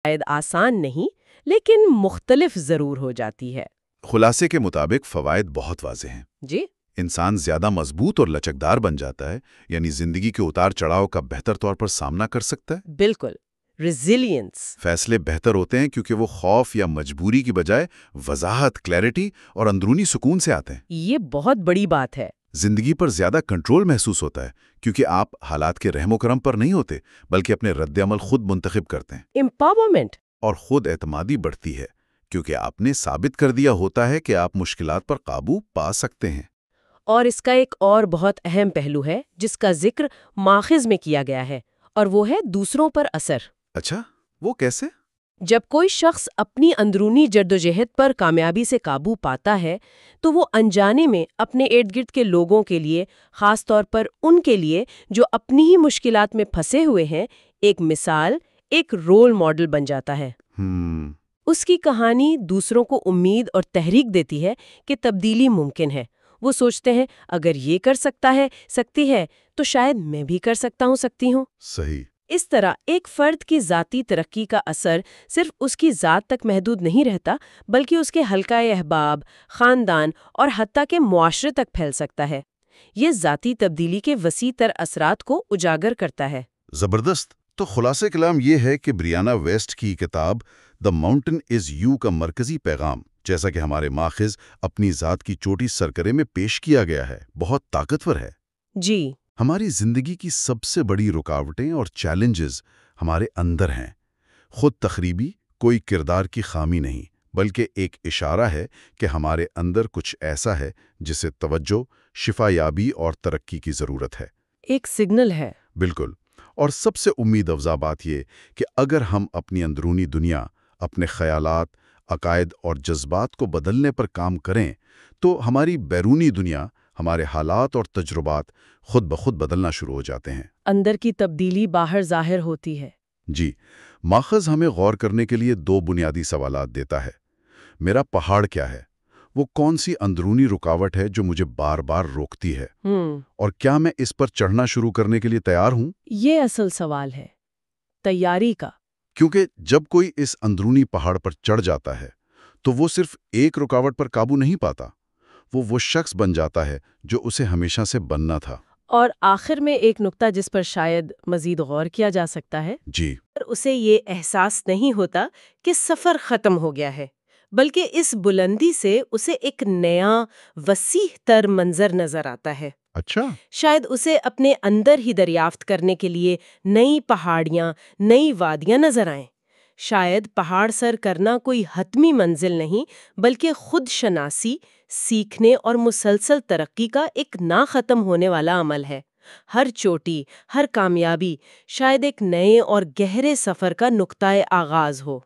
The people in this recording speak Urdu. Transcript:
شاید آسان نہیں لیکن مختلف ضرور ہو جاتی ہے۔ خلاصے کے مطابق فوائد بہت واضح ہیں۔ جی انسان زیادہ مضبوط اور لچکدار بن جاتا ہے، یعنی زندگی کے اتار چڑھاؤ کا بہتر طور پر سامنا کر سکتا ہے۔ بالکل، ریزیلینس۔ فیصلے بہتر ہوتے ہیں کیونکہ وہ خوف یا مجبوری کی بجائے وضاحت، کلیئرٹی اور اندرونی سکون سے آتے ہیں۔ یہ بہت بڑی بات ہے۔ زندگی پر زیادہ کنٹرول محسوس ہوتا ہے کیونکہ آپ حالات کے رحم و کرم پر نہیں ہوتے بلکہ اپنے رد عمل خود منتخب کرتے ہیں۔ امپاورمنٹ۔ اور خود اعتمادی بڑھتی ہے کیونکہ آپ نے ثابت کر دیا ہوتا ہے کہ آپ مشکلات پر قابو پا سکتے ہیں۔ اور اس کا ایک اور بہت اہم پہلو ہے جس کا ذکر ماخذ میں کیا گیا ہے، اور وہ ہے دوسروں پر اثر۔ اچھا، وہ کیسے؟ جب کوئی شخص اپنی اندرونی جدوجہد پر کامیابی سے قابو پاتا ہے تو وہ انجانے میں اپنے ارد گرد کے لوگوں کے لیے، خاص طور پر ان کے لیے جو اپنی ہی مشکلات میں پھنسے ہوئے ہیں، ایک مثال، ایک رول ماڈل بن جاتا ہے۔ اس کی کہانی دوسروں کو امید اور تحریک دیتی ہے کہ تبدیلی ممکن ہے۔ وہ سوچتے ہیں اگر یہ کر سکتی ہے تو شاید میں بھی کر سکتی ہوں۔ صحیح۔ اس طرح ایک فرد کی ذاتی ترقی کا اثر صرف اس کی ذات تک محدود نہیں رہتا بلکہ اس کے حلقہ احباب، خاندان اور حتیٰ کہ معاشرے تک پھیل سکتا ہے۔ یہ ذاتی تبدیلی کے وسیع تر اثرات کو اجاگر کرتا ہے۔ زبردست۔ تو خلاصہ کلام یہ ہے کہ بریانا ویسٹ کی کتاب دی ماؤنٹین از یو کا مرکزی پیغام، جیسا کہ ہمارے ماخذ اپنی ذات کی چوٹی سرکرے میں پیش کیا گیا ہے، بہت طاقتور ہے۔ جی۔ ہماری زندگی کی سب سے بڑی رکاوٹیں اور چیلنجز ہمارے اندر ہیں۔ خود تخریبی کوئی کردار کی خامی نہیں، بلکہ ایک اشارہ ہے کہ ہمارے اندر کچھ ایسا ہے جسے توجہ، شفا یابی اور ترقی کی ضرورت ہے۔ ایک سگنل ہے۔ بالکل۔ اور سب سے امید افزا بات یہ کہ اگر ہم اپنی اندرونی دنیا، اپنے خیالات، عقائد اور جذبات کو بدلنے پر کام کریں تو ہماری بیرونی دنیا، ہمارے حالات اور تجربات خود بخود بدلنا شروع ہو جاتے ہیں۔ اندر کی تبدیلی باہر ظاہر ہوتی ہے۔ جی، ماخذ ہمیں غور کرنے کے لیے دو بنیادی سوالات دیتا ہے۔ میرا پہاڑ کیا ہے؟ وہ کون سی اندرونی رکاوٹ ہے جو مجھے بار بار روکتی ہے؟ اور کیا میں اس پر چڑھنا شروع کرنے کے لیے تیار ہوں؟ یہ اصل سوال ہے، تیاری کا۔ کیونکہ جب کوئی اس اندرونی پہاڑ پر چڑھ جاتا ہے تو وہ صرف ایک رکاوٹ پر قابو نہیں پاتا، وہ شخص بن جاتا ہے جو اسے ہمیشہ سے بننا تھا۔ اور آخر میں ایک نقطہ جس پر شاید مزید غور کیا جا سکتا ہے، جی، اسے یہ احساس نہیں ہوتا کہ سفر ختم ہو گیا ہے، بلکہ اس بلندی سے اسے ایک نیا، وسیع تر منظر نظر آتا ہے۔ اچھا۔ شاید اسے اپنے اندر ہی دریافت کرنے کے لیے نئی پہاڑیاں، نئی وادیاں نظر آئیں۔ شاید پہاڑ سر کرنا کوئی حتمی منزل نہیں بلکہ خود شناسی، سیکھنے اور مسلسل ترقی کا ایک نہ ختم ہونے والا عمل ہے۔ ہر چوٹی، ہر کامیابی شاید ایک نئے اور گہرے سفر کا نقطۂ آغاز ہو۔